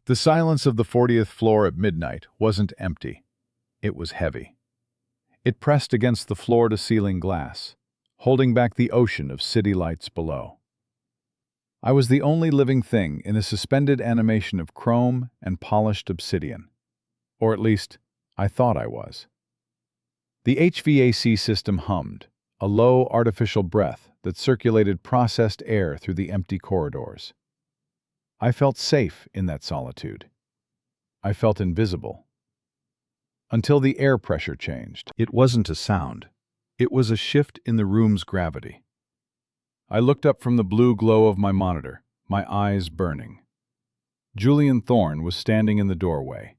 The silence of the 40th floor at midnight wasn't empty. It was heavy. It pressed against the floor-to-ceiling glass, holding back the ocean of city lights below. I was the only living thing in a suspended animation of chrome and polished obsidian. Or at least, I thought I was. The HVAC system hummed, a low artificial breath that circulated processed air through the empty corridors. I felt safe in that solitude. I felt invisible. Until the air pressure changed. It wasn't a sound. It was a shift in the room's gravity. I looked up from the blue glow of my monitor, my eyes burning. Julian Thorne was standing in the doorway.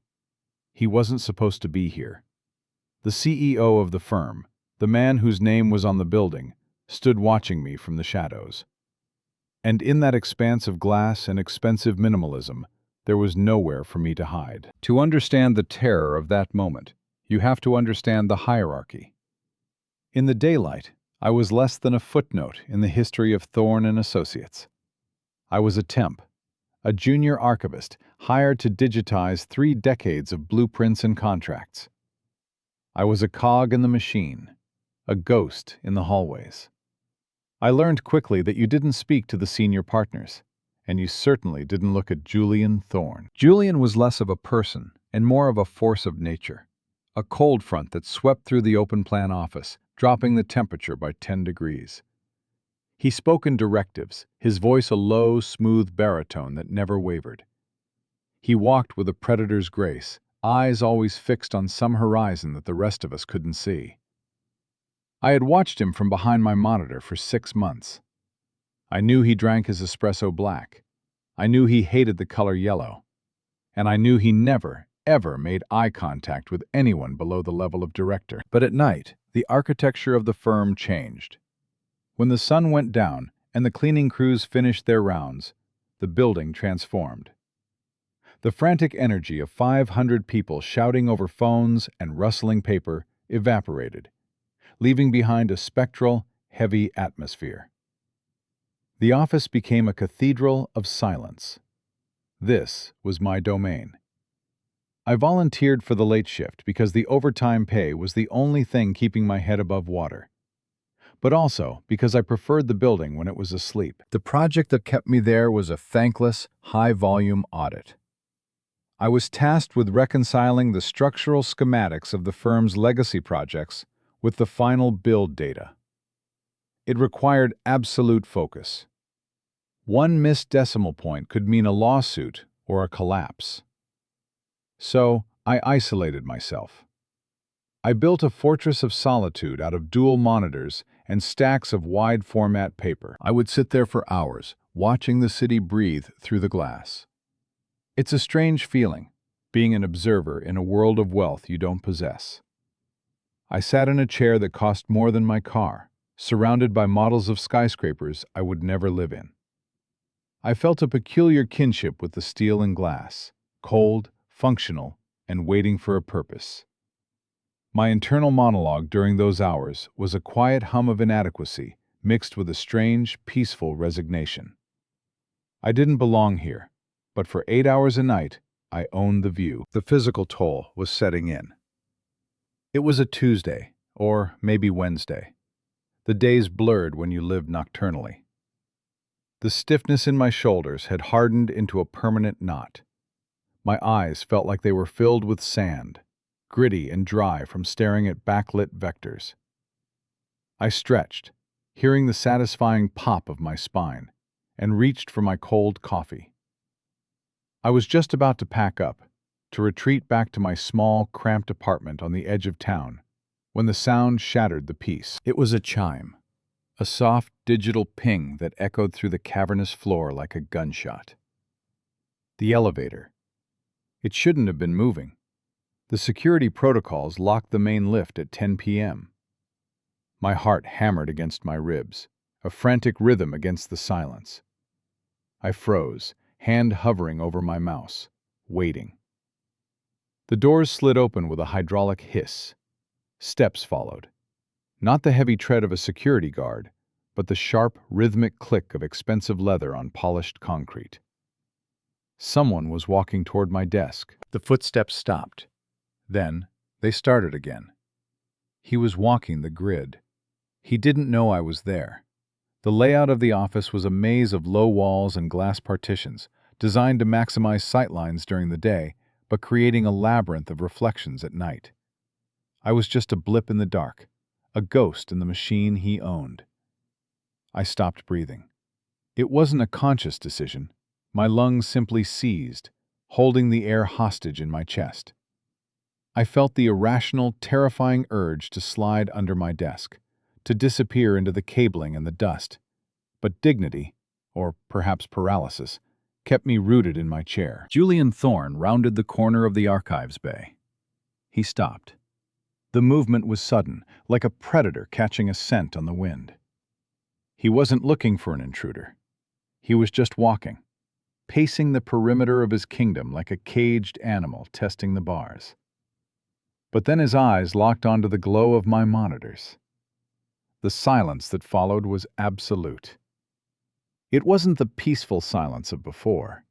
He wasn't supposed to be here. The CEO of the firm, the man whose name was on the building, stood watching me from the shadows. And in that expanse of glass and expensive minimalism, there was nowhere for me to hide. To understand the terror of that moment, you have to understand the hierarchy. In the daylight, I was less than a footnote in the history of Thorne and Associates. I was a temp, a junior archivist hired to digitize 3 decades of blueprints and contracts. I was a cog in the machine, a ghost in the hallways. I learned quickly that you didn't speak to the senior partners, and you certainly didn't look at Julian Thorne. Julian was less of a person and more of a force of nature, a cold front that swept through the open-plan office, dropping the temperature by 10 degrees. He spoke in directives, his voice a low, smooth baritone that never wavered. He walked with a predator's grace, eyes always fixed on some horizon that the rest of us couldn't see. I had watched him from behind my monitor for 6 months. I knew he drank his espresso black. I knew he hated the color yellow. And I knew he never, ever made eye contact with anyone below the level of director. But at night, the architecture of the firm changed. When the sun went down and the cleaning crews finished their rounds, the building transformed. The frantic energy of 500 people shouting over phones and rustling paper evaporated, leaving behind a spectral, heavy atmosphere. The office became a cathedral of silence. This was my domain. I volunteered for the late shift because the overtime pay was the only thing keeping my head above water, but also because I preferred the building when it was asleep. The project that kept me there was a thankless, high-volume audit. I was tasked with reconciling the structural schematics of the firm's legacy projects with the final build data. It required absolute focus. One missed decimal point could mean a lawsuit or a collapse. So, I isolated myself. I built a fortress of solitude out of dual monitors and stacks of wide-format paper. I would sit there for hours, watching the city breathe through the glass. It's a strange feeling, being an observer in a world of wealth you don't possess. I sat in a chair that cost more than my car, surrounded by models of skyscrapers I would never live in. I felt a peculiar kinship with the steel and glass, cold, functional, and waiting for a purpose. My internal monologue during those hours was a quiet hum of inadequacy mixed with a strange, peaceful resignation. I didn't belong here, but for 8 hours a night, I owned the view. The physical toll was setting in. It was a Tuesday, or maybe Wednesday. The days blurred when you lived nocturnally. The stiffness in my shoulders had hardened into a permanent knot. My eyes felt like they were filled with sand, gritty and dry from staring at backlit vectors. I stretched, hearing the satisfying pop of my spine, and reached for my cold coffee. I was just about to pack up, to retreat back to my small, cramped apartment on the edge of town, when the sound shattered the peace. It was a chime, a soft digital ping that echoed through the cavernous floor like a gunshot. The elevator. It shouldn't have been moving. The security protocols locked the main lift at 10 p.m. My heart hammered against my ribs, a frantic rhythm against the silence. I froze, hand hovering over my mouse, waiting. The doors slid open with a hydraulic hiss. Steps followed. Not the heavy tread of a security guard, but the sharp, rhythmic click of expensive leather on polished concrete. Someone was walking toward my desk. The footsteps stopped. Then, they started again. He was walking the grid. He didn't know I was there. The layout of the office was a maze of low walls and glass partitions, designed to maximize sightlines during the day, but creating a labyrinth of reflections at night. I was just a blip in the dark, a ghost in the machine he owned. I stopped breathing. It wasn't a conscious decision. My lungs simply seized, holding the air hostage in my chest. I felt the irrational, terrifying urge to slide under my desk, to disappear into the cabling and the dust. But dignity, or perhaps paralysis, kept me rooted in my chair. Julian Thorne rounded the corner of the archives bay. He stopped. The movement was sudden, like a predator catching a scent on the wind. He wasn't looking for an intruder. He was just walking, pacing the perimeter of his kingdom like a caged animal testing the bars. But then his eyes locked onto the glow of my monitors. The silence that followed was absolute. It wasn't the peaceful silence of before.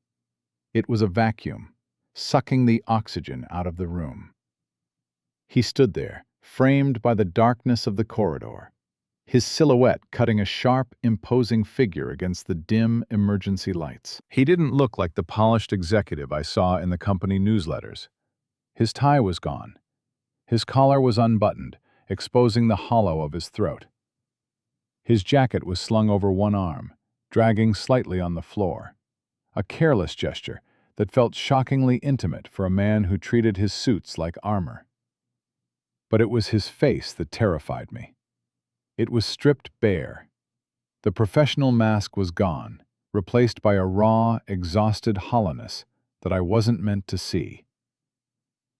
It was a vacuum, sucking the oxygen out of the room. He stood there, framed by the darkness of the corridor, his silhouette cutting a sharp, imposing figure against the dim emergency lights. He didn't look like the polished executive I saw in the company newsletters. His tie was gone. His collar was unbuttoned, exposing the hollow of his throat. His jacket was slung over one arm, dragging slightly on the floor, a careless gesture that felt shockingly intimate for a man who treated his suits like armor. But it was his face that terrified me. It was stripped bare. The professional mask was gone, replaced by a raw, exhausted hollowness that I wasn't meant to see.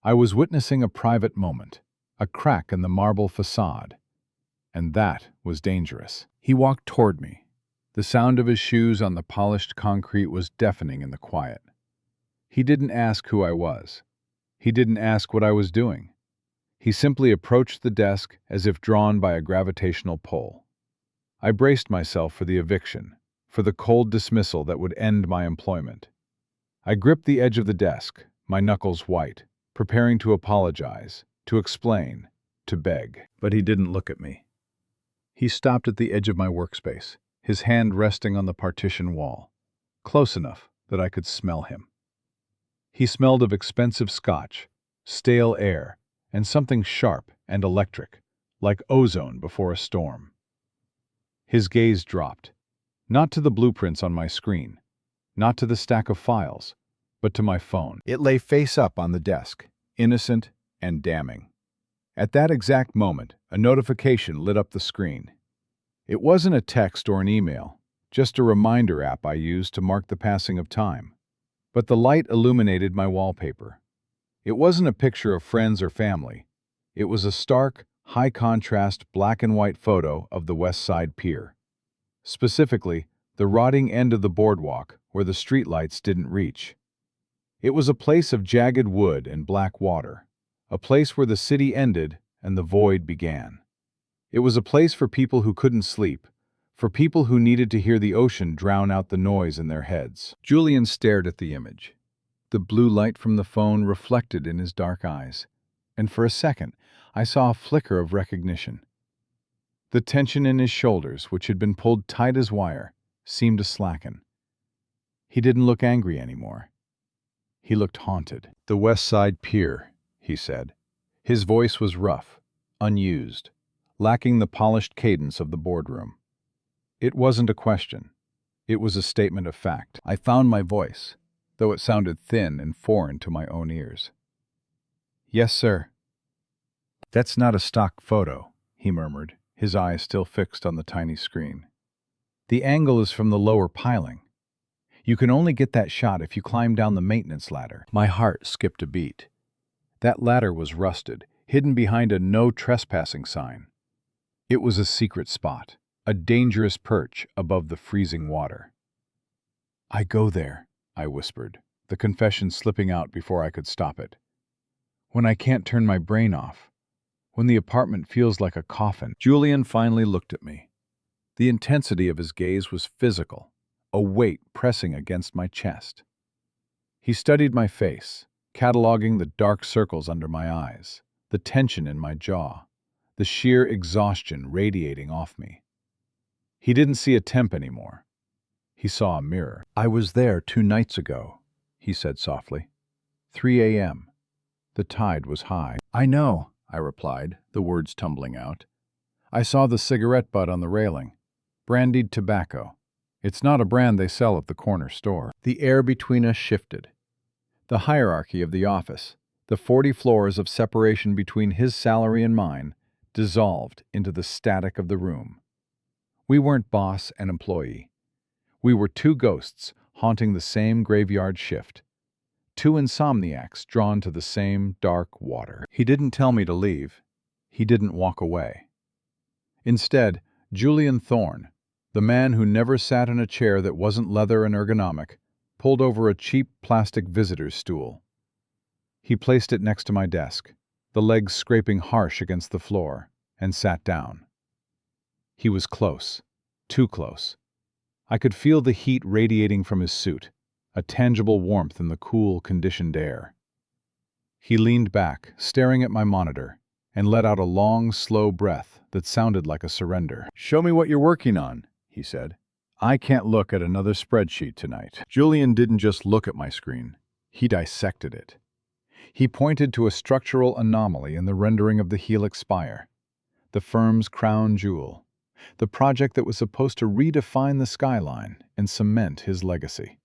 I was witnessing a private moment, a crack in the marble facade, and that was dangerous. He walked toward me. The sound of his shoes on the polished concrete was deafening in the quiet. He didn't ask who I was. He didn't ask what I was doing. He simply approached the desk as if drawn by a gravitational pull. I braced myself for the eviction, for the cold dismissal that would end my employment. I gripped the edge of the desk, my knuckles white, preparing to apologize, to explain, to beg. But he didn't look at me. He stopped at the edge of my workspace, his hand resting on the partition wall, close enough that I could smell him. He smelled of expensive scotch, stale air, and something sharp and electric, like ozone before a storm. His gaze dropped, not to the blueprints on my screen, not to the stack of files, but to my phone. It lay face up on the desk, innocent and damning. At that exact moment, a notification lit up the screen. It wasn't a text or an email, just a reminder app I used to mark the passing of time. But the light illuminated my wallpaper. It wasn't a picture of friends or family. It was a stark, high-contrast black and white photo of the West Side Pier. Specifically, the rotting end of the boardwalk where the streetlights didn't reach. It was a place of jagged wood and black water, a place where the city ended and the void began. It was a place for people who couldn't sleep, for people who needed to hear the ocean drown out the noise in their heads. Julian stared at the image. The blue light from the phone reflected in his dark eyes, and for a second I saw a flicker of recognition. The tension in his shoulders, which had been pulled tight as wire, seemed to slacken. He didn't look angry anymore. He looked haunted. "The West Side Pier," he said. His voice was rough, unused, lacking the polished cadence of the boardroom. It wasn't a question. It was a statement of fact. I found my voice, though it sounded thin and foreign to my own ears. "Yes, sir." "That's not a stock photo," he murmured, his eyes still fixed on the tiny screen. "The angle is from the lower piling. You can only get that shot if you climb down the maintenance ladder." My heart skipped a beat. That ladder was rusted, hidden behind a no trespassing sign. It was a secret spot, a dangerous perch above the freezing water. "I go there," I whispered, the confession slipping out before I could stop it. "When I can't turn my brain off. When the apartment feels like a coffin." Julian finally looked at me. The intensity of his gaze was physical, a weight pressing against my chest. He studied my face, cataloging the dark circles under my eyes, the tension in my jaw, the sheer exhaustion radiating off me. He didn't see a temp anymore. He saw a mirror. "I was there 2 nights ago," he said softly. 3 a.m. The tide was high. "I know," I replied, the words tumbling out. "I saw the cigarette butt on the railing. Brandied tobacco. It's not a brand they sell at the corner store." The air between us shifted. The hierarchy of the office, the 40 floors of separation between his salary and mine, dissolved into the static of the room. We weren't boss and employee. We were 2 ghosts haunting the same graveyard shift. 2 insomniacs drawn to the same dark water. He didn't tell me to leave. He didn't walk away. Instead, Julian Thorne, the man who never sat in a chair that wasn't leather and ergonomic, pulled over a cheap plastic visitor's stool. He placed it next to my desk, the legs scraping harsh against the floor, and sat down. He was close, too close. I could feel the heat radiating from his suit, a tangible warmth in the cool, conditioned air. He leaned back, staring at my monitor, and let out a long, slow breath that sounded like a surrender. "Show me what you're working on," he said. "I can't look at another spreadsheet tonight." Julian didn't just look at my screen. He dissected it. He pointed to a structural anomaly in the rendering of the Helix Spire, the firm's crown jewel, the project that was supposed to redefine the skyline and cement his legacy.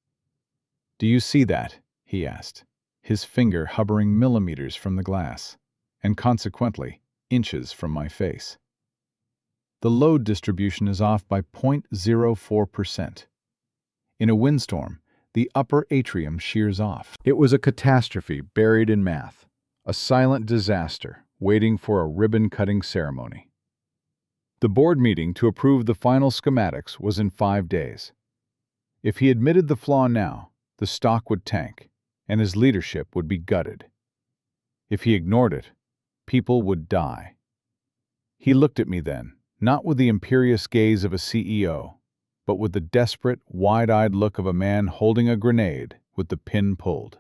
"Do you see that?" he asked, his finger hovering millimeters from the glass, and consequently, inches from my face. "The load distribution is off by 0.04%. In a windstorm, the upper atrium shears off." It was a catastrophe buried in math, a silent disaster waiting for a ribbon-cutting ceremony. The board meeting to approve the final schematics was in 5 days. If he admitted the flaw now, the stock would tank, and his leadership would be gutted. If he ignored it, people would die. He looked at me then, not with the imperious gaze of a CEO, but with the desperate, wide-eyed look of a man holding a grenade with the pin pulled.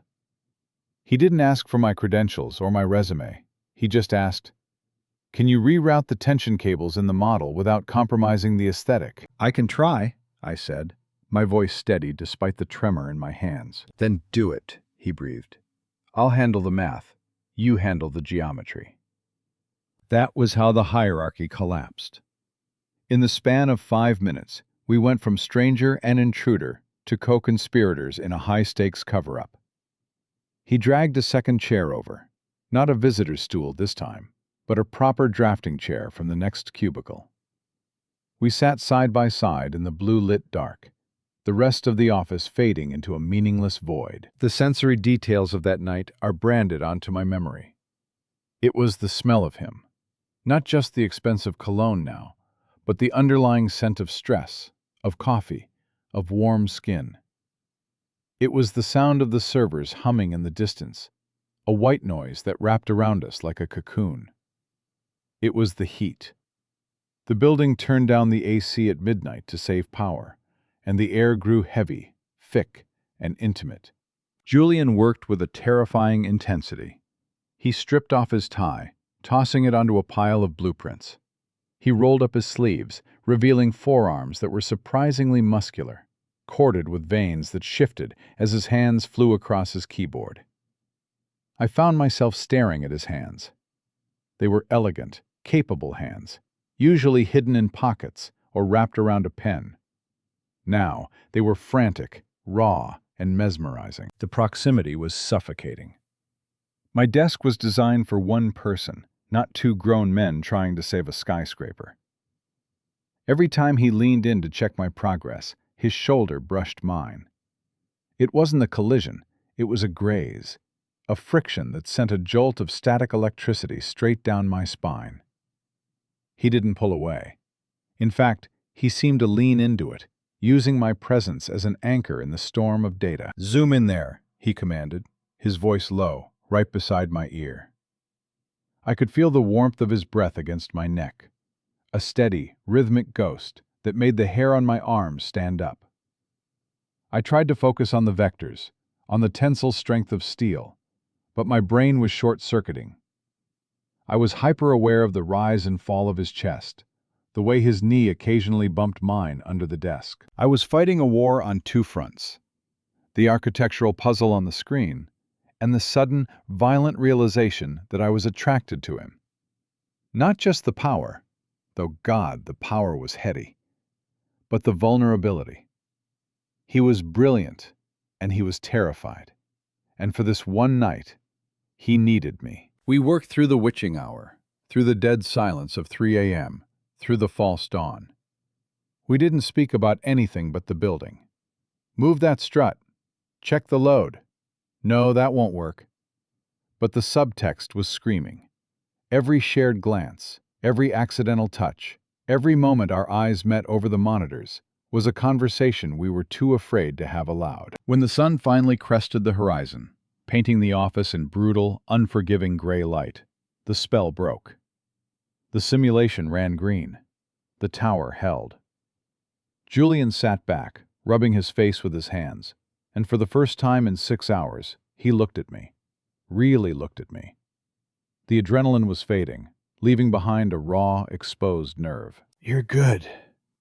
He didn't ask for my credentials or my resume. He just asked, "Can you reroute the tension cables in the model without compromising the aesthetic?" "I can try," I said, my voice steady despite the tremor in my hands. "Then do it," he breathed. "I'll handle the math. You handle the geometry." That was how the hierarchy collapsed. In the span of 5 minutes, we went from stranger and intruder to co-conspirators in a high-stakes cover-up. He dragged a second chair over, not a visitor's stool this time, but a proper drafting chair from the next cubicle. We sat side by side in the blue-lit dark, the rest of the office fading into a meaningless void. The sensory details of that night are branded onto my memory. It was the smell of him, not just the expensive cologne now, but the underlying scent of stress, of coffee, of warm skin. It was the sound of the servers humming in the distance, a white noise that wrapped around us like a cocoon. It was the heat. The building turned down the AC at midnight to save power, and the air grew heavy, thick, and intimate. Julian worked with a terrifying intensity. He stripped off his tie, tossing it onto a pile of blueprints. He rolled up his sleeves, revealing forearms that were surprisingly muscular, corded with veins that shifted as his hands flew across his keyboard. I found myself staring at his hands. They were elegant, capable hands, usually hidden in pockets or wrapped around a pen. Now, they were frantic, raw, and mesmerizing. The proximity was suffocating. My desk was designed for one person, not 2 grown men trying to save a skyscraper. Every time he leaned in to check my progress, his shoulder brushed mine. It wasn't a collision, it was a graze, a friction that sent a jolt of static electricity straight down my spine. He didn't pull away. In fact, he seemed to lean into it, using my presence as an anchor in the storm of data. "Zoom in there," he commanded, his voice low, right beside my ear. I could feel the warmth of his breath against my neck, a steady, rhythmic ghost that made the hair on my arms stand up. I tried to focus on the vectors, on the tensile strength of steel, but my brain was short-circuiting. I was hyper-aware of the rise and fall of his chest, the way his knee occasionally bumped mine under the desk. I was fighting a war on two fronts: the architectural puzzle on the screen, and the sudden, violent realization that I was attracted to him. Not just the power, though God, the power was heady, but the vulnerability. He was brilliant, and he was terrified. And for this one night, he needed me. We worked through the witching hour, through the dead silence of 3 a.m., through the false dawn. We didn't speak about anything but the building. Move that strut. Check the load. No, that won't work. But the subtext was screaming. Every shared glance, every accidental touch, every moment our eyes met over the monitors was a conversation we were too afraid to have aloud. When the sun finally crested the horizon, painting the office in brutal, unforgiving gray light, the spell broke. The simulation ran green. The tower held. Julian sat back, rubbing his face with his hands, and for the first time in 6 hours, he looked at me. Really looked at me. The adrenaline was fading, leaving behind a raw, exposed nerve. "You're good,"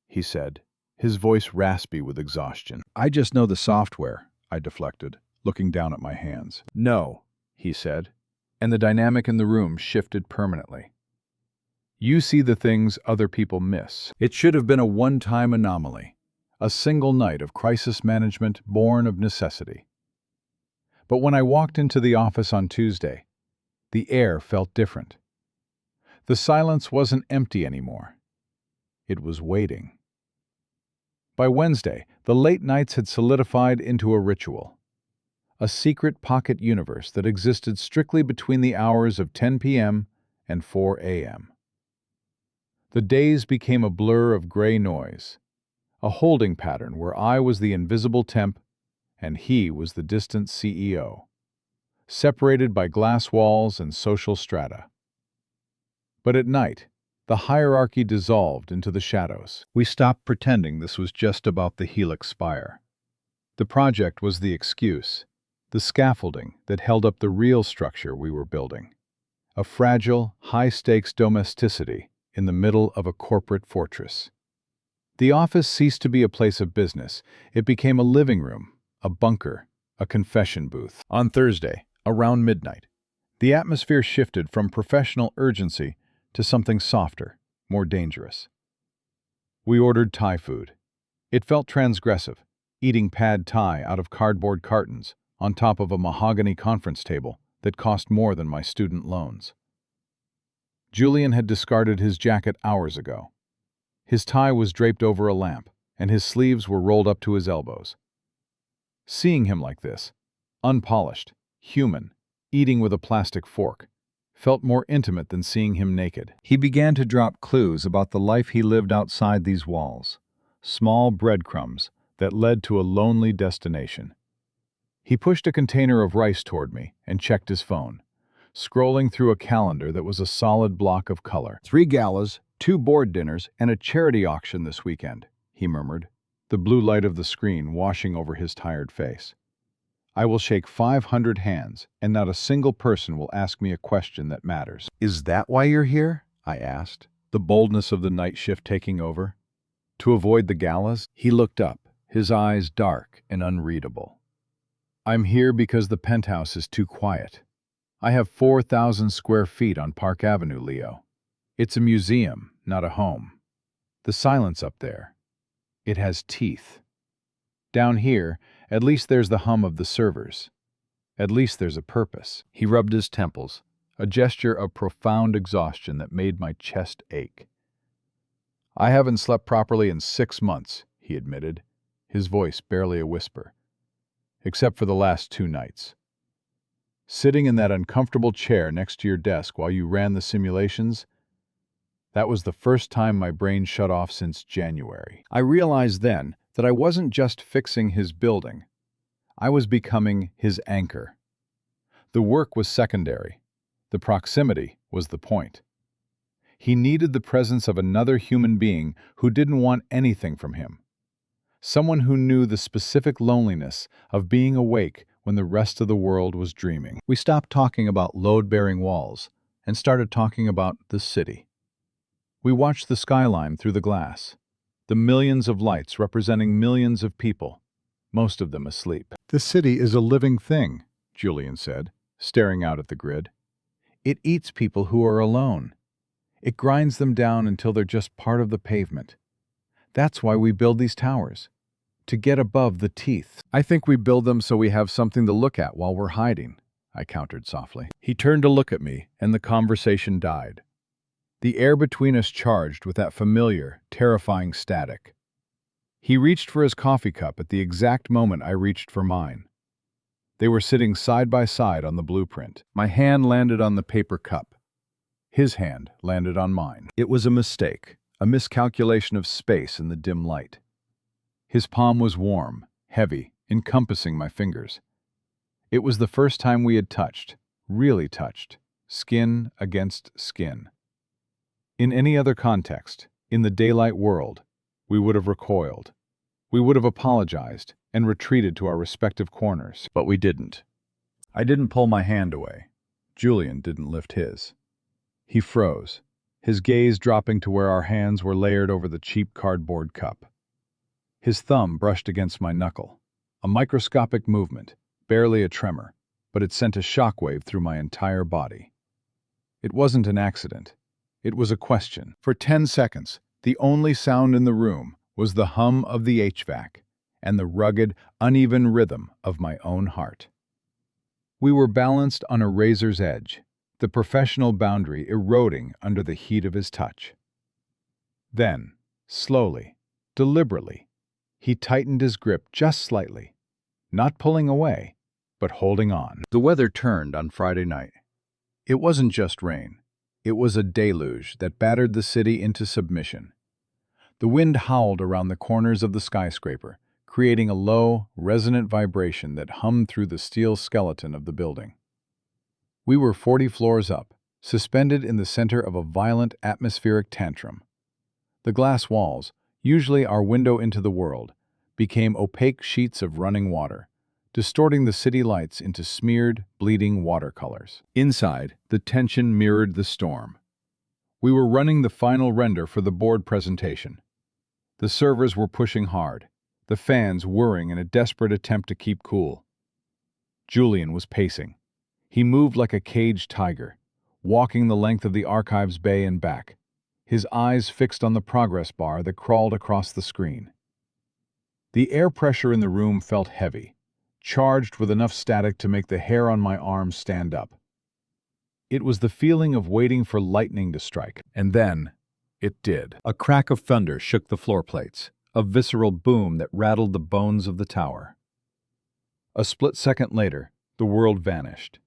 he said, his voice raspy with exhaustion. "I just know the software," I deflected, looking down at my hands. "No," he said, and the dynamic in the room shifted permanently. "You see the things other people miss. It should have been a one-time anomaly, a single night of crisis management born of necessity." But when I walked into the office on Tuesday, the air felt different. The silence wasn't empty anymore. It was waiting. By Wednesday, the late nights had solidified into a ritual, a secret pocket universe that existed strictly between the hours of 10 p.m. and 4 a.m. The days became a blur of gray noise, a holding pattern where I was the invisible temp and he was the distant CEO, separated by glass walls and social strata. But at night, the hierarchy dissolved into the shadows. We stopped pretending this was just about the Helix spire. The project was the excuse, the scaffolding that held up the real structure we were building, a fragile, high-stakes domesticity in the middle of a corporate fortress. The office ceased to be a place of business. It became a living room, a bunker, a confession booth. On Thursday, around midnight, the atmosphere shifted from professional urgency to something softer, more dangerous. We ordered Thai food. It felt transgressive, eating pad Thai out of cardboard cartons on top of a mahogany conference table that cost more than my student loans. Julian had discarded his jacket hours ago. His tie was draped over a lamp, and his sleeves were rolled up to his elbows. Seeing him like this, unpolished, human, eating with a plastic fork, felt more intimate than seeing him naked. He began to drop clues about the life he lived outside these walls, small breadcrumbs that led to a lonely destination. He pushed a container of rice toward me and checked his phone, scrolling through a calendar that was a solid block of color. 3 galas, 2 board dinners, and a charity auction this weekend, he murmured, the blue light of the screen washing over his tired face. I will shake 500 hands, and not a single person will ask me a question that matters. "Is that why you're here?" I asked, the boldness of the night shift taking over. "To avoid the galas?" He looked up, his eyes dark and unreadable. "I'm here because the penthouse is too quiet. I have 4,000 square feet on Park Avenue, Leo. It's a museum, not a home. The silence up there, it has teeth. Down here, at least there's the hum of the servers. At least there's a purpose." He rubbed his temples, a gesture of profound exhaustion that made my chest ache. "I haven't slept properly in 6 months," he admitted, his voice barely a whisper. "Except for the last 2 nights. Sitting in that uncomfortable chair next to your desk while you ran the simulations, that was the first time my brain shut off since January." I realized then that I wasn't just fixing his building. I was becoming his anchor. The work was secondary. The proximity was the point. He needed the presence of another human being who didn't want anything from him. Someone who knew the specific loneliness of being awake when the rest of the world was dreaming. We stopped talking about load-bearing walls and started talking about the city. We watched the skyline through the glass, the millions of lights representing millions of people, most of them asleep. "The city is a living thing," Julian said, staring out at the grid. "It eats people who are alone. It grinds them down until they're just part of the pavement. That's why we build these towers, to get above the teeth." "I think we build them so we have something to look at while we're hiding," I countered softly. He turned to look at me, and the conversation died. The air between us charged with that familiar, terrifying static. He reached for his coffee cup at the exact moment I reached for mine. They were sitting side by side on the blueprint. My hand landed on the paper cup. His hand landed on mine. It was a mistake, a miscalculation of space in the dim light. His palm was warm, heavy, encompassing my fingers. It was the first time we had touched, really touched, skin against skin. In any other context, in the daylight world, we would have recoiled. We would have apologized and retreated to our respective corners, but we didn't. I didn't pull my hand away. Julian didn't lift his. He froze, his gaze dropping to where our hands were layered over the cheap cardboard cup. His thumb brushed against my knuckle, a microscopic movement, barely a tremor, but it sent a shockwave through my entire body. It wasn't an accident. It was a question. For 10 seconds, the only sound in the room was the hum of the HVAC and the rugged, uneven rhythm of my own heart. We were balanced on a razor's edge, the professional boundary eroding under the heat of his touch. Then, slowly, deliberately, he tightened his grip just slightly, not pulling away, but holding on. The weather turned on Friday night. It wasn't just rain. It was a deluge that battered the city into submission. The wind howled around the corners of the skyscraper, creating a low, resonant vibration that hummed through the steel skeleton of the building. We were 40 floors up, suspended in the center of a violent atmospheric tantrum. The glass walls, usually our window into the world, became opaque sheets of running water, distorting the city lights into smeared, bleeding watercolors. Inside, the tension mirrored the storm. We were running the final render for the board presentation. The servers were pushing hard, the fans whirring in a desperate attempt to keep cool. Julian was pacing. He moved like a caged tiger, walking the length of the archives bay and back, his eyes fixed on the progress bar that crawled across the screen. The air pressure in the room felt heavy, charged with enough static to make the hair on my arms stand up. It was the feeling of waiting for lightning to strike, and then it did. A crack of thunder shook the floor plates, a visceral boom that rattled the bones of the tower. A split second later, the world vanished.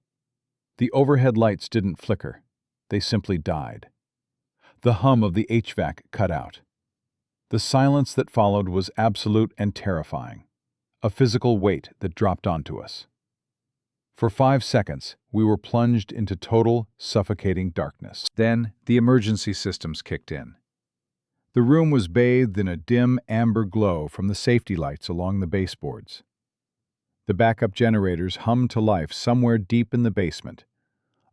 The overhead lights didn't flicker, they simply died. The hum of the HVAC cut out. The silence that followed was absolute and terrifying. A physical weight that dropped onto us. For 5 seconds, we were plunged into total, suffocating darkness. Then, the emergency systems kicked in. The room was bathed in a dim amber glow from the safety lights along the baseboards. The backup generators hummed to life somewhere deep in the basement,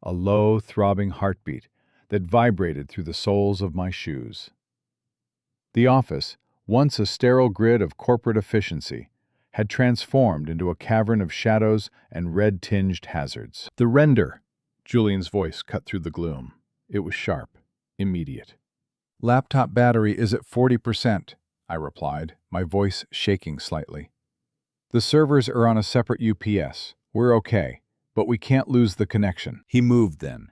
a low, throbbing heartbeat that vibrated through the soles of my shoes. The office, once a sterile grid of corporate efficiency, had transformed into a cavern of shadows and red-tinged hazards. "The render," Julian's voice cut through the gloom. It was sharp, immediate. "Laptop battery is at 40%, I replied, my voice shaking slightly. "The servers are on a separate UPS. We're okay, but we can't lose the connection." He moved then.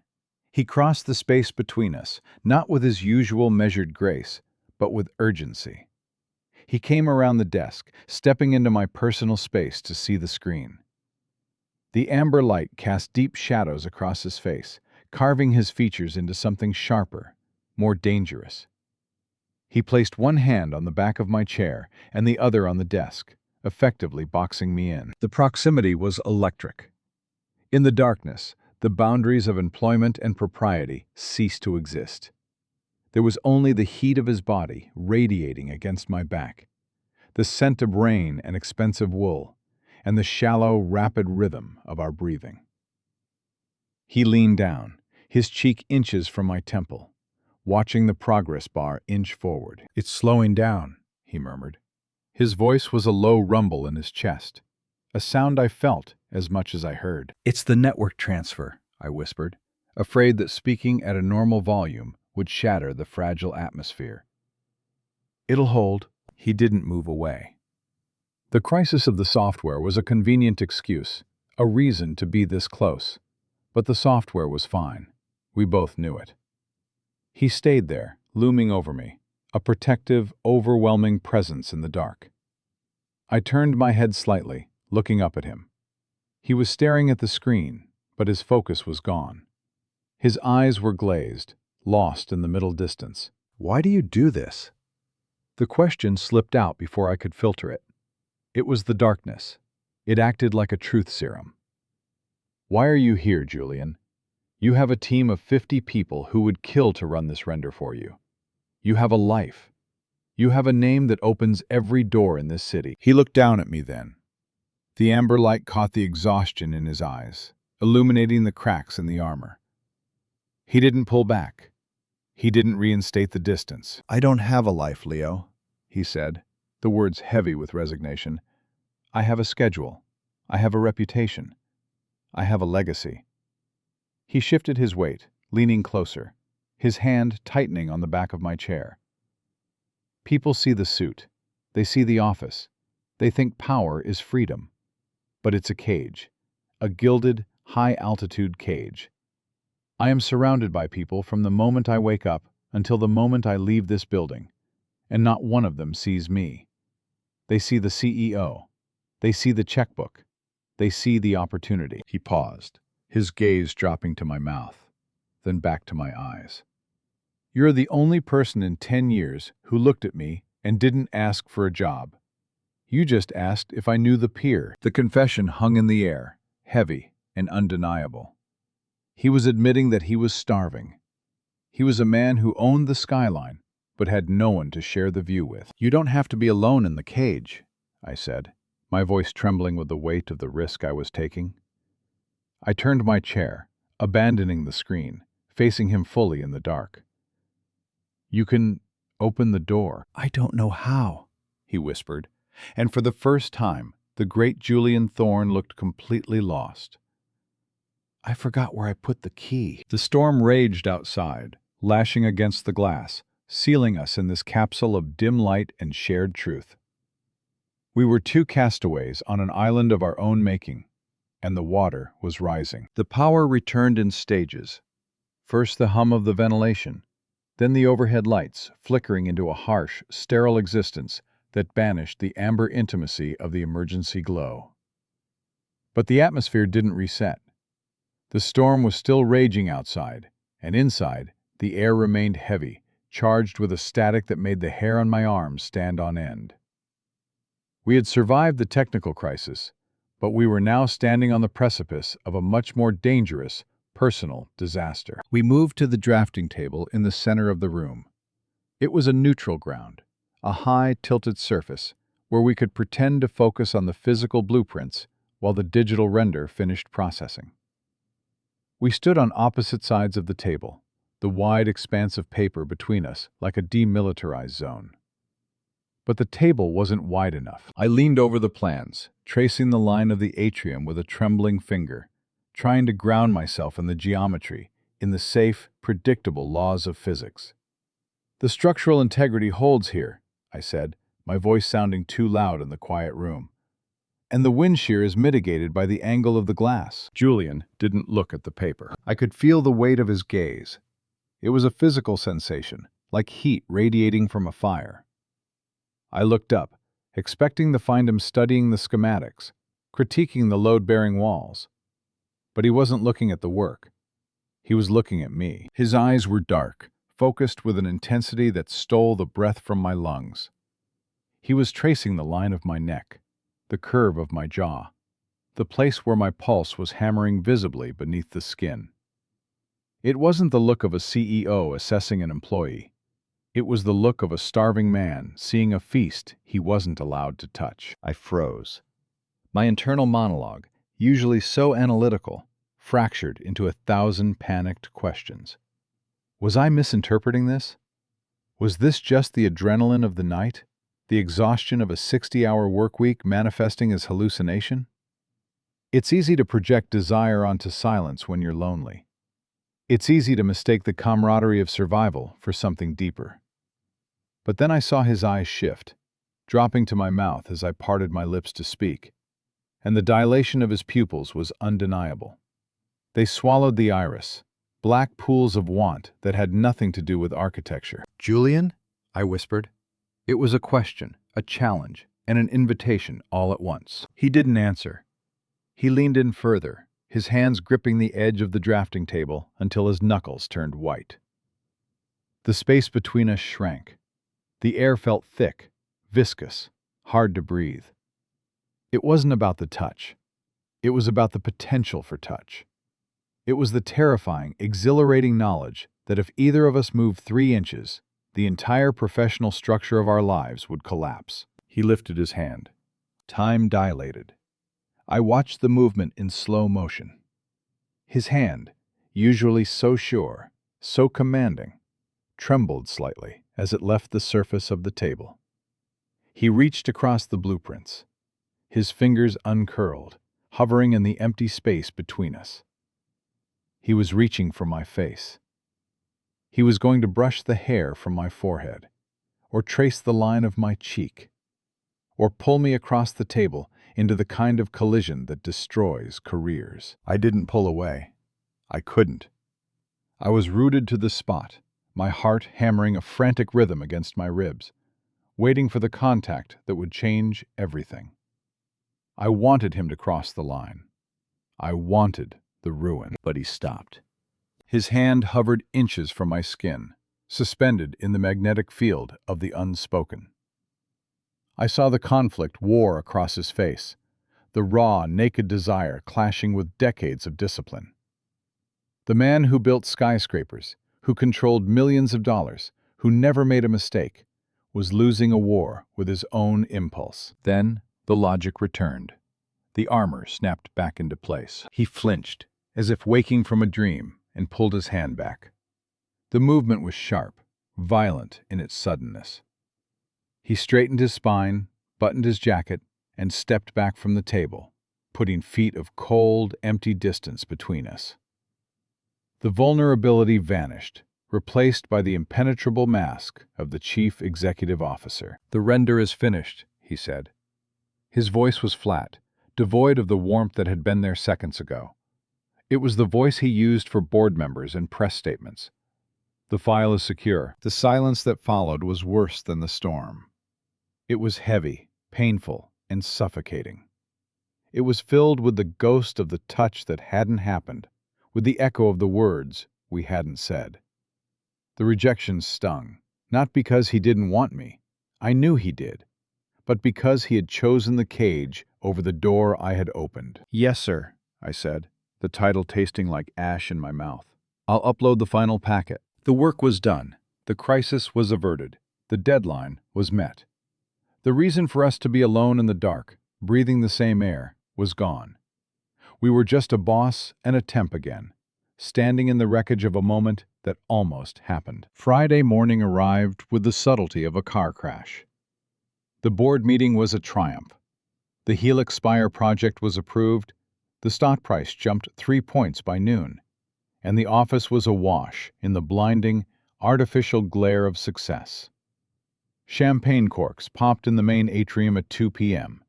He crossed the space between us, not with his usual measured grace, but with urgency. He came around the desk, stepping into my personal space to see the screen. The amber light cast deep shadows across his face, carving his features into something sharper, more dangerous. He placed one hand on the back of my chair and the other on the desk, effectively boxing me in. The proximity was electric. In the darkness, the boundaries of employment and propriety ceased to exist. There was only the heat of his body radiating against my back, the scent of rain and expensive wool, and the shallow, rapid rhythm of our breathing. He leaned down, his cheek inches from my temple, watching the progress bar inch forward. "It's slowing down," he murmured. His voice was a low rumble in his chest, a sound I felt as much as I heard. "It's the network transfer," I whispered, afraid that speaking at a normal volume would shatter the fragile atmosphere. "It'll hold." He didn't move away. The crisis of the software was a convenient excuse, a reason to be this close. But the software was fine. We both knew it. He stayed there, looming over me, a protective, overwhelming presence in the dark. I turned my head slightly, looking up at him. He was staring at the screen, but his focus was gone. His eyes were glazed, lost in the middle distance. "Why do you do this?" The question slipped out before I could filter it. It was the darkness. It acted like a truth serum. "Why are you here, Julian? You have a team of 50 people who would kill to run this render for you. You have a life. You have a name that opens every door in this city." He looked down at me then. The amber light caught the exhaustion in his eyes, illuminating the cracks in the armor. He didn't pull back. He didn't reinstate the distance. "I don't have a life, Leo," he said, the words heavy with resignation. "I have a schedule. I have a reputation. I have a legacy." He shifted his weight, leaning closer, his hand tightening on the back of my chair. "People see the suit. They see the office. They think power is freedom. But it's a cage, a gilded, high-altitude cage. I am surrounded by people from the moment I wake up until the moment I leave this building, and not one of them sees me. They see the CEO. They see the checkbook. They see the opportunity." He paused, his gaze dropping to my mouth, then back to my eyes. "You're the only person in 10 years who looked at me and didn't ask for a job. You just asked if I knew the pier." The confession hung in the air, heavy and undeniable. He was admitting that he was starving. He was a man who owned the skyline, but had no one to share the view with. "You don't have to be alone in the cage," I said, my voice trembling with the weight of the risk I was taking. I turned my chair, abandoning the screen, facing him fully in the dark. "You can open the door." "I don't know how," he whispered, and for the first time, the great Julian Thorne looked completely lost. "I forgot where I put the key." The storm raged outside, lashing against the glass, sealing us in this capsule of dim light and shared truth. We were two castaways on an island of our own making, and the water was rising. The power returned in stages. First the hum of the ventilation, then the overhead lights flickering into a harsh, sterile existence that banished the amber intimacy of the emergency glow. But the atmosphere didn't reset. The storm was still raging outside, and inside, the air remained heavy, charged with a static that made the hair on my arms stand on end. We had survived the technical crisis, but we were now standing on the precipice of a much more dangerous, personal disaster. We moved to the drafting table in the center of the room. It was a neutral ground, a high, tilted surface where we could pretend to focus on the physical blueprints while the digital render finished processing. We stood on opposite sides of the table, the wide expanse of paper between us like a demilitarized zone. But the table wasn't wide enough. I leaned over the plans, tracing the line of the atrium with a trembling finger, trying to ground myself in the geometry, in the safe, predictable laws of physics. "The structural integrity holds here," I said, my voice sounding too loud in the quiet room. "And the wind shear is mitigated by the angle of the glass." Julian didn't look at the paper. I could feel the weight of his gaze. It was a physical sensation, like heat radiating from a fire. I looked up, expecting to find him studying the schematics, critiquing the load-bearing walls. But he wasn't looking at the work. He was looking at me. His eyes were dark, focused with an intensity that stole the breath from my lungs. He was tracing the line of my neck, the curve of my jaw, the place where my pulse was hammering visibly beneath the skin. It wasn't the look of a CEO assessing an employee. It was the look of a starving man seeing a feast he wasn't allowed to touch. I froze. My internal monologue, usually so analytical, fractured into 1,000 panicked questions. Was I misinterpreting this? Was this just the adrenaline of the night? The exhaustion of a 60-hour work week manifesting as hallucination? It's easy to project desire onto silence when you're lonely. It's easy to mistake the camaraderie of survival for something deeper. But then I saw his eyes shift, dropping to my mouth as I parted my lips to speak, and the dilation of his pupils was undeniable. They swallowed the iris, black pools of want that had nothing to do with architecture. "Julian?" I whispered. It was a question, a challenge, and an invitation all at once. He didn't answer. He leaned in further, his hands gripping the edge of the drafting table until his knuckles turned white. The space between us shrank. The air felt thick, viscous, hard to breathe. It wasn't about the touch. It was about the potential for touch. It was the terrifying, exhilarating knowledge that if either of us moved 3 inches, the entire professional structure of our lives would collapse. He lifted his hand. Time dilated. I watched the movement in slow motion. His hand, usually so sure, so commanding, trembled slightly as it left the surface of the table. He reached across the blueprints, his fingers uncurled, hovering in the empty space between us. He was reaching for my face. He was going to brush the hair from my forehead, or trace the line of my cheek, or pull me across the table into the kind of collision that destroys careers. I didn't pull away. I couldn't. I was rooted to the spot, my heart hammering a frantic rhythm against my ribs, waiting for the contact that would change everything. I wanted him to cross the line. I wanted the ruin, but he stopped. His hand hovered inches from my skin, suspended in the magnetic field of the unspoken. I saw the conflict war across his face, the raw, naked desire clashing with decades of discipline. The man who built skyscrapers, who controlled millions of dollars, who never made a mistake, was losing a war with his own impulse. Then the logic returned. The armor snapped back into place. He flinched, as if waking from a dream, and pulled his hand back. The movement was sharp, violent in its suddenness. He straightened his spine, buttoned his jacket, and stepped back from the table, putting feet of cold, empty distance between us. The vulnerability vanished, replaced by the impenetrable mask of the chief executive officer. "The render is finished," he said. His voice was flat, devoid of the warmth that had been there seconds ago. It was the voice he used for board members and press statements. "The file is secure." The silence that followed was worse than the storm. It was heavy, painful, and suffocating. It was filled with the ghost of the touch that hadn't happened, with the echo of the words we hadn't said. The rejection stung, not because he didn't want me. I knew he did. But because he had chosen the cage over the door I had opened. "Yes, sir," I said, the title tasting like ash in my mouth. "I'll upload the final packet." The work was done. The crisis was averted. The deadline was met. The reason for us to be alone in the dark, breathing the same air, was gone. We were just a boss and a temp again, standing in the wreckage of a moment that almost happened. Friday morning arrived with the subtlety of a car crash. The board meeting was a triumph. The Helix Spire project was approved, the stock price jumped 3 points by noon, and the office was awash in the blinding, artificial glare of success. Champagne corks popped in the main atrium at 2 p.m.,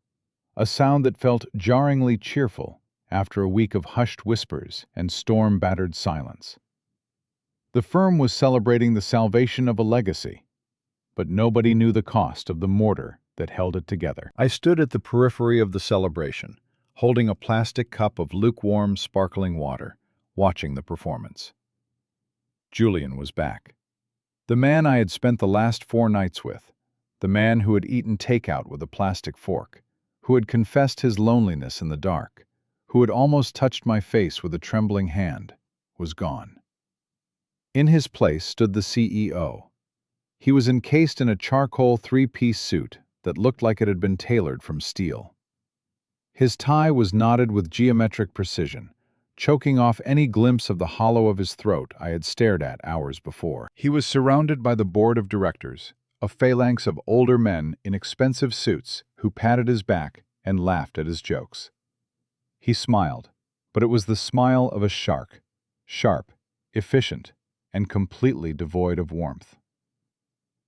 a sound that felt jarringly cheerful after a week of hushed whispers and storm-battered silence. The firm was celebrating the salvation of a legacy, but nobody knew the cost of the mortar that held it together. I stood at the periphery of the celebration, holding a plastic cup of lukewarm, sparkling water, watching the performance. Julian was back. The man I had spent the last 4 nights with, the man who had eaten takeout with a plastic fork, who had confessed his loneliness in the dark, who had almost touched my face with a trembling hand, was gone. In his place stood the CEO. He was encased in a charcoal 3-piece suit that looked like it had been tailored from steel. His tie was knotted with geometric precision, choking off any glimpse of the hollow of his throat I had stared at hours before. He was surrounded by the board of directors, a phalanx of older men in expensive suits who patted his back and laughed at his jokes. He smiled, but it was the smile of a shark, sharp, efficient, and completely devoid of warmth.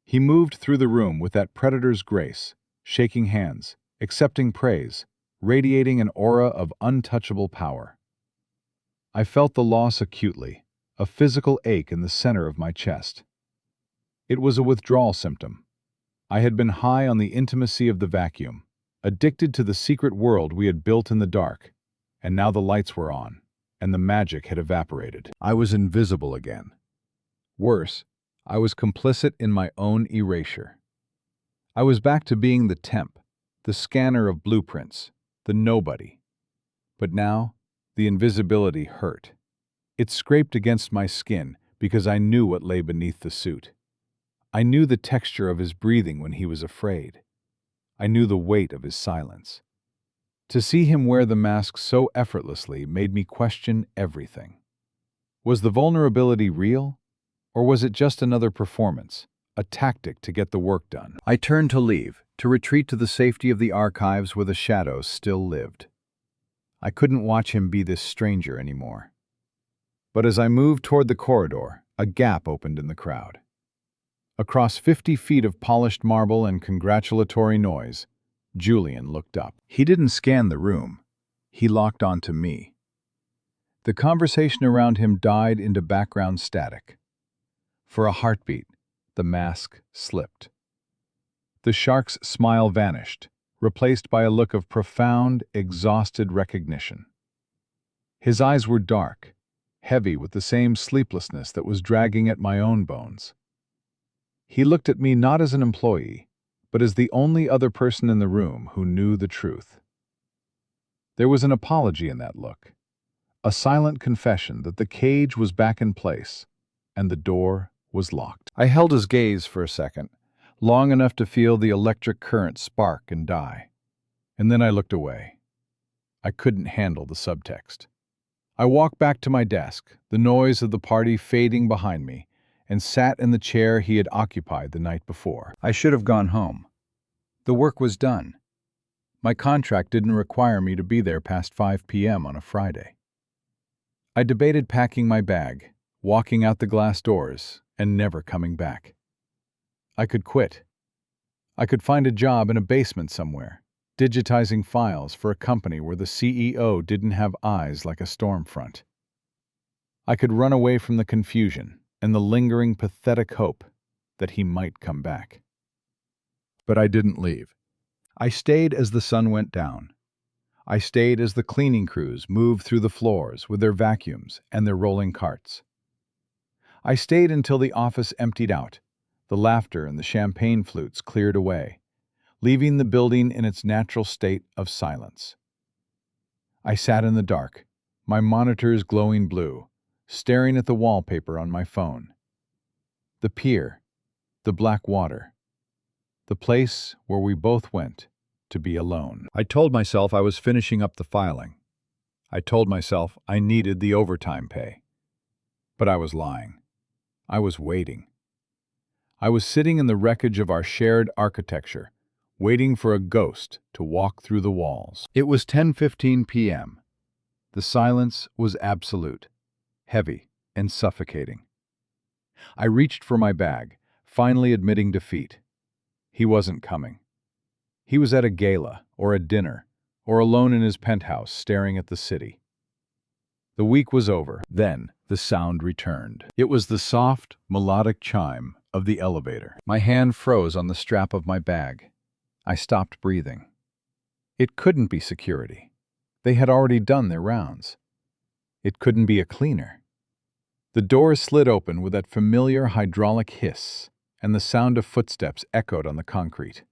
He moved through the room with that predator's grace, shaking hands, accepting praise, radiating an aura of untouchable power. I felt the loss acutely, a physical ache in the center of my chest. It was a withdrawal symptom. I had been high on the intimacy of the vacuum, addicted to the secret world we had built in the dark, and now the lights were on, and the magic had evaporated. I was invisible again. Worse, I was complicit in my own erasure. I was back to being the temp, the scanner of blueprints, the nobody. But now, the invisibility hurt. It scraped against my skin because I knew what lay beneath the suit. I knew the texture of his breathing when he was afraid. I knew the weight of his silence. To see him wear the mask so effortlessly made me question everything. Was the vulnerability real, or was it just another performance, a tactic to get the work done? I turned to leave, to retreat to the safety of the archives where the shadows still lived. I couldn't watch him be this stranger anymore. But as I moved toward the corridor, a gap opened in the crowd. Across 50 feet of polished marble and congratulatory noise, Julian looked up. He didn't scan the room. He locked onto me. The conversation around him died into background static. For a heartbeat, the mask slipped. The shark's smile vanished, replaced by a look of profound, exhausted recognition. His eyes were dark, heavy with the same sleeplessness that was dragging at my own bones. He looked at me not as an employee, but as the only other person in the room who knew the truth. There was an apology in that look, a silent confession that the cage was back in place, and the door was locked. I held his gaze for a second, long enough to feel the electric current spark and die. And then I looked away. I couldn't handle the subtext. I walked back to my desk, the noise of the party fading behind me, and sat in the chair he had occupied the night before. I should have gone home. The work was done. My contract didn't require me to be there past 5 p.m. on a Friday. I debated packing my bag, walking out the glass doors, and never coming back. I could quit. I could find a job in a basement somewhere, digitizing files for a company where the CEO didn't have eyes like a storm front. I could run away from the confusion and the lingering pathetic hope that he might come back. But I didn't leave. I stayed as the sun went down. I stayed as the cleaning crews moved through the floors with their vacuums and their rolling carts. I stayed until the office emptied out, the laughter and the champagne flutes cleared away, leaving the building in its natural state of silence. I sat in the dark, my monitors glowing blue, staring at the wallpaper on my phone. The pier, the black water, the place where we both went to be alone. I told myself I was finishing up the filing. I told myself I needed the overtime pay. But I was lying. I was waiting. I was sitting in the wreckage of our shared architecture, waiting for a ghost to walk through the walls. It was 10:15 p.m. The silence was absolute, heavy, and suffocating. I reached for my bag, finally admitting defeat. He wasn't coming. He was at a gala, or a dinner, or alone in his penthouse staring at the city. The week was over. Then the sound returned. It was the soft, melodic chime of the elevator. My hand froze on the strap of my bag. I stopped breathing. It couldn't be security. They had already done their rounds. It couldn't be a cleaner. The door slid open with that familiar hydraulic hiss, and the sound of footsteps echoed on the concrete.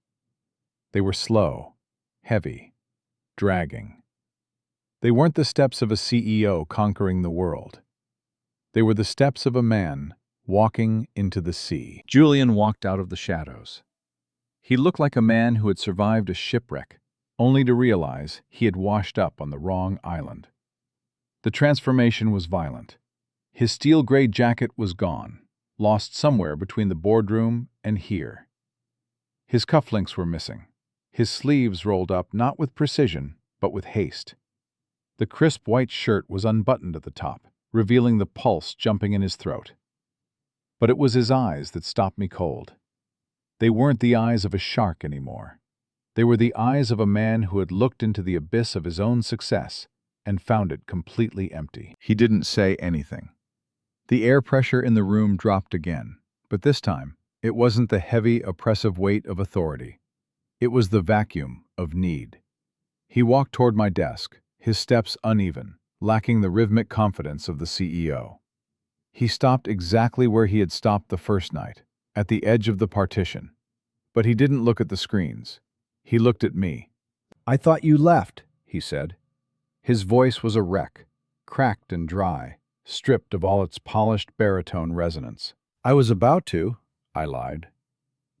They were slow, heavy, dragging. They weren't the steps of a CEO conquering the world. They were the steps of a man walking into the sea. Julian walked out of the shadows. He looked like a man who had survived a shipwreck, only to realize he had washed up on the wrong island. The transformation was violent. His steel-gray jacket was gone, lost somewhere between the boardroom and here. His cufflinks were missing. His sleeves rolled up not with precision, but with haste. The crisp white shirt was unbuttoned at the top, revealing the pulse jumping in his throat. But it was his eyes that stopped me cold. They weren't the eyes of a shark anymore. They were the eyes of a man who had looked into the abyss of his own success and found it completely empty. He didn't say anything. The air pressure in the room dropped again, but this time, it wasn't the heavy, oppressive weight of authority. It was the vacuum of need. He walked toward my desk, his steps uneven, lacking the rhythmic confidence of the CEO. He stopped exactly where he had stopped the first night, at the edge of the partition. But he didn't look at the screens. He looked at me. "I thought you left," he said. His voice was a wreck, cracked and dry, stripped of all its polished baritone resonance. "I was about to," I lied.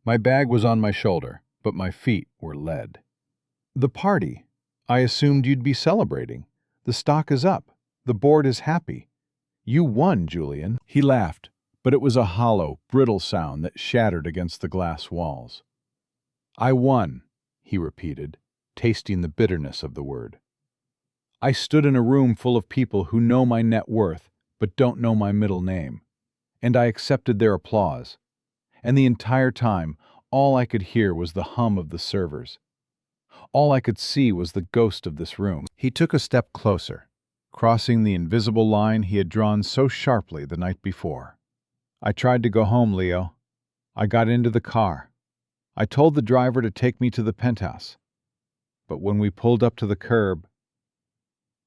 My bag was on my shoulder, but my feet were lead. "The party. I assumed you'd be celebrating. The stock is up. The board is happy. You won, Julian." He laughed, but it was a hollow, brittle sound that shattered against the glass walls. "I won," he repeated, tasting the bitterness of the word. "I stood in a room full of people who know my net worth but don't know my middle name, and I accepted their applause. And the entire time, all I could hear was the hum of the servers. All I could see was the ghost of this room." He took a step closer, crossing the invisible line he had drawn so sharply the night before. "I tried to go home, Leo. I got into the car. I told the driver to take me to the penthouse. But when we pulled up to the curb,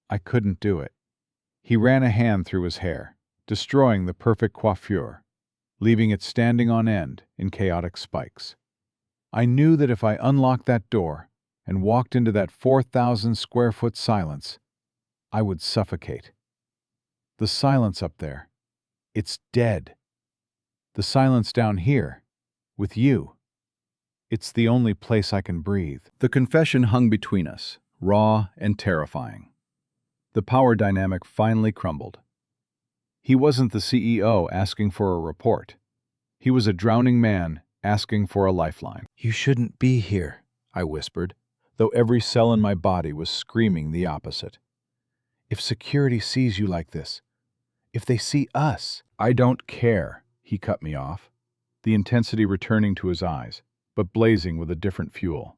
I couldn't do it." He ran a hand through his hair, destroying the perfect coiffure, leaving it standing on end in chaotic spikes. "I knew that if I unlocked that door and walked into that 4,000-square-foot silence, I would suffocate. The silence up there, it's dead. The silence down here, with you, it's the only place I can breathe." The confession hung between us, raw and terrifying. The power dynamic finally crumbled. He wasn't the CEO asking for a report. He was a drowning man asking for a lifeline. "You shouldn't be here," I whispered, though every cell in my body was screaming the opposite. "If security sees you like this, if they see us—" "I don't care," he cut me off, the intensity returning to his eyes, but blazing with a different fuel.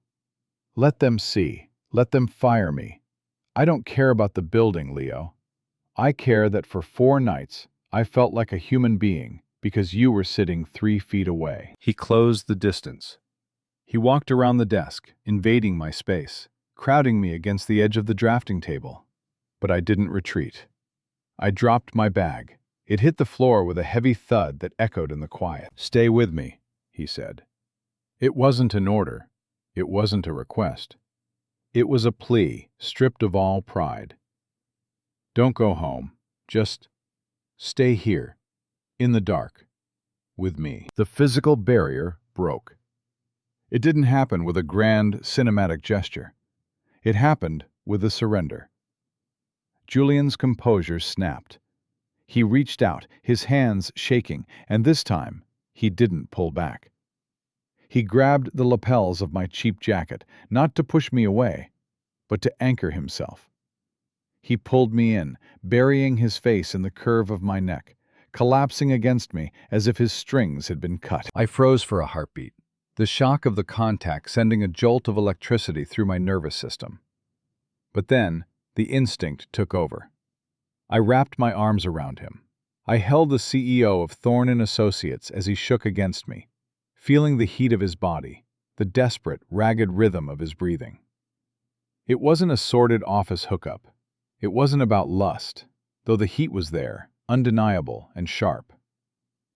"Let them see. Let them fire me. I don't care about the building, Leo. I care that for 4 nights I felt like a human being because you were sitting 3 feet away." He closed the distance. He walked around the desk, invading my space, crowding me against the edge of the drafting table. But I didn't retreat. I dropped my bag. It hit the floor with a heavy thud that echoed in the quiet. "Stay with me," he said. It wasn't an order. It wasn't a request. It was a plea, stripped of all pride. "Don't go home. Just stay here, in the dark, with me." The physical barrier broke. It didn't happen with a grand, cinematic gesture. It happened with a surrender. Julian's composure snapped. He reached out, his hands shaking, and this time, he didn't pull back. He grabbed the lapels of my cheap jacket, not to push me away, but to anchor himself. He pulled me in, burying his face in the curve of my neck, collapsing against me as if his strings had been cut. I froze for a heartbeat, the shock of the contact sending a jolt of electricity through my nervous system. But then, the instinct took over. I wrapped my arms around him. I held the CEO of Thorne & Associates as he shook against me, feeling the heat of his body, the desperate, ragged rhythm of his breathing. It wasn't a sordid office hookup. It wasn't about lust, though the heat was there, undeniable and sharp.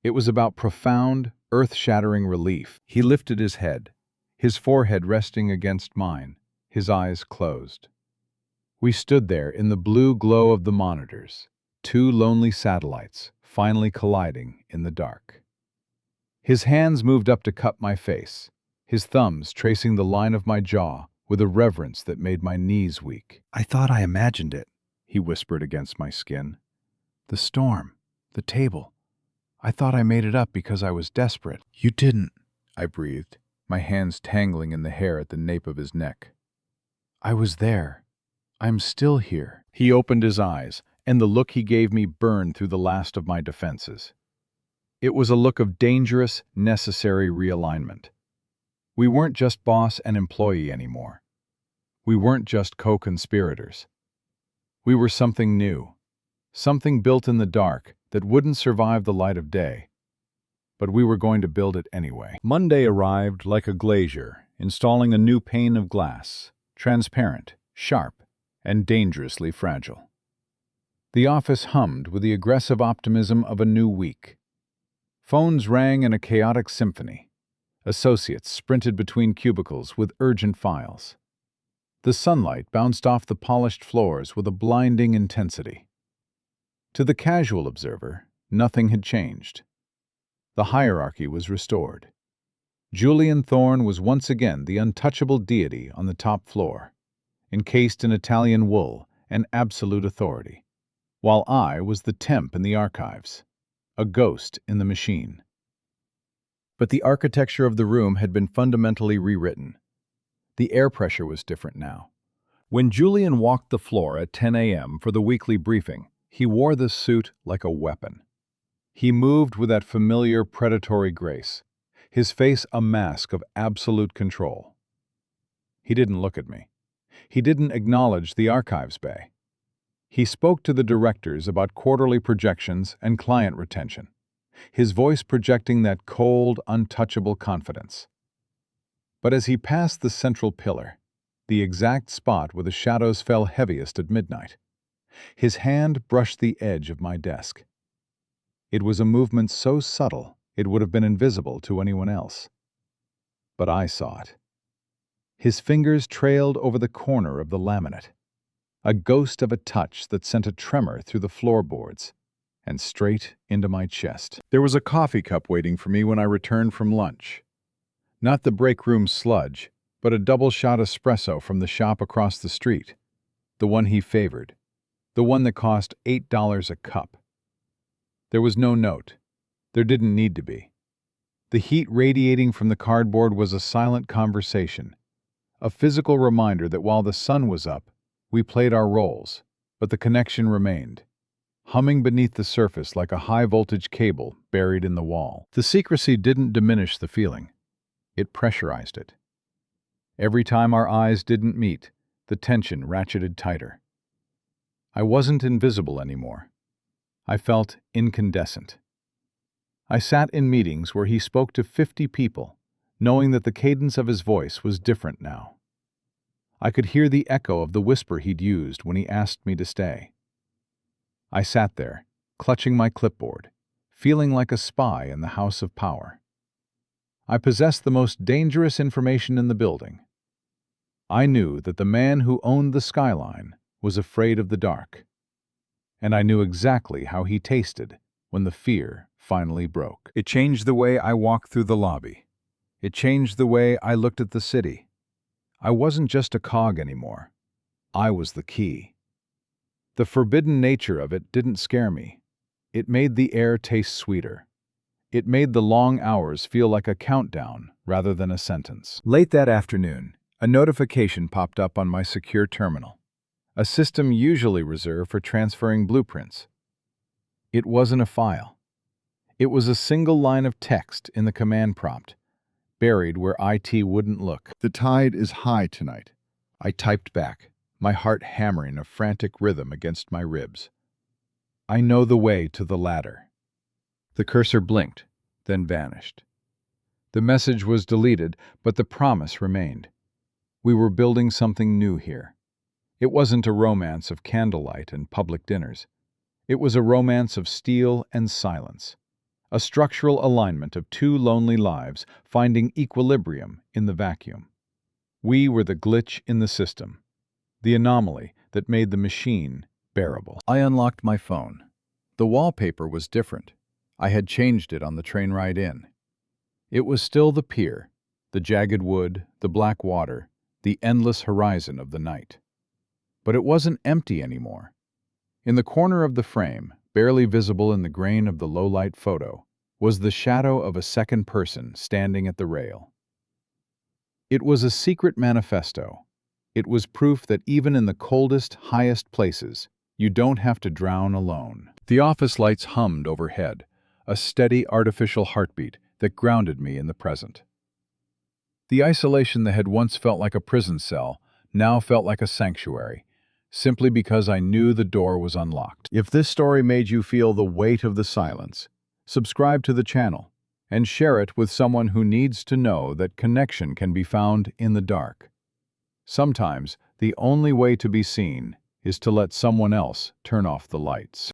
It was about profound, earth-shattering relief. He lifted his head, his forehead resting against mine, his eyes closed. We stood there in the blue glow of the monitors, 2 lonely satellites finally colliding in the dark. His hands moved up to cup my face, his thumbs tracing the line of my jaw with a reverence that made my knees weak. "I thought I imagined it," he whispered against my skin. "The storm, the table. I thought I made it up because I was desperate." "You didn't," I breathed, my hands tangling in the hair at the nape of his neck. "I was there. I'm still here." He opened his eyes, and the look he gave me burned through the last of my defenses. It was a look of dangerous, necessary realignment. We weren't just boss and employee anymore. We weren't just co-conspirators. We were something new, something built in the dark that wouldn't survive the light of day. But we were going to build it anyway. Monday arrived like a glazier, installing a new pane of glass, transparent, sharp, and dangerously fragile. The office hummed with the aggressive optimism of a new week. Phones rang in a chaotic symphony. Associates sprinted between cubicles with urgent files. The sunlight bounced off the polished floors with a blinding intensity. To the casual observer, nothing had changed. The hierarchy was restored. Julian Thorne was once again the untouchable deity on the top floor, encased in Italian wool and absolute authority, while I was the temp in the archives, a ghost in the machine. But the architecture of the room had been fundamentally rewritten. The air pressure was different now. When Julian walked the floor at 10 a.m. for the weekly briefing, he wore this suit like a weapon. He moved with that familiar predatory grace, his face a mask of absolute control. He didn't look at me. He didn't acknowledge the archives bay. He spoke to the directors about quarterly projections and client retention, his voice projecting that cold, untouchable confidence. But as he passed the central pillar, the exact spot where the shadows fell heaviest at midnight, his hand brushed the edge of my desk. It was a movement so subtle it would have been invisible to anyone else. But I saw it. His fingers trailed over the corner of the laminate, a ghost of a touch that sent a tremor through the floorboards and straight into my chest. There was a coffee cup waiting for me when I returned from lunch. Not the break room sludge, but a double-shot espresso from the shop across the street, the one he favored, the one that cost $8 a cup. There was no note. There didn't need to be. The heat radiating from the cardboard was a silent conversation, a physical reminder that while the sun was up, we played our roles, but the connection remained, humming beneath the surface like a high-voltage cable buried in the wall. The secrecy didn't diminish the feeling. It pressurized it. Every time our eyes didn't meet, the tension ratcheted tighter. I wasn't invisible anymore. I felt incandescent. I sat in meetings where he spoke to 50 people, knowing that the cadence of his voice was different now. I could hear the echo of the whisper he'd used when he asked me to stay. I sat there, clutching my clipboard, feeling like a spy in the house of power. I possessed the most dangerous information in the building. I knew that the man who owned the skyline was afraid of the dark. And I knew exactly how he tasted when the fear finally broke. It changed the way I walked through the lobby. It changed the way I looked at the city. I wasn't just a cog anymore. I was the key. The forbidden nature of it didn't scare me. It made the air taste sweeter. It made the long hours feel like a countdown rather than a sentence. Late that afternoon, a notification popped up on my secure terminal, a system usually reserved for transferring blueprints. It wasn't a file. It was a single line of text in the command prompt, buried where IT wouldn't look. "The tide is high tonight," I typed back, my heart hammering a frantic rhythm against my ribs. "I know the way to the ladder." The cursor blinked, then vanished. The message was deleted, but the promise remained. We were building something new here. It wasn't a romance of candlelight and public dinners. It was a romance of steel and silence, a structural alignment of two lonely lives finding equilibrium in the vacuum. We were the glitch in the system, the anomaly that made the machine bearable. I unlocked my phone. The wallpaper was different. I had changed it on the train ride in. It was still the pier, the jagged wood, the black water, the endless horizon of the night. But it wasn't empty anymore. In the corner of the frame, barely visible in the grain of the low-light photo, was the shadow of a second person standing at the rail. It was a secret manifesto. It was proof that even in the coldest, highest places, you don't have to drown alone. The office lights hummed overhead, a steady artificial heartbeat that grounded me in the present. The isolation that had once felt like a prison cell now felt like a sanctuary, simply because I knew the door was unlocked. If this story made you feel the weight of the silence, subscribe to the channel and share it with someone who needs to know that connection can be found in the dark. Sometimes, the only way to be seen is to let someone else turn off the lights.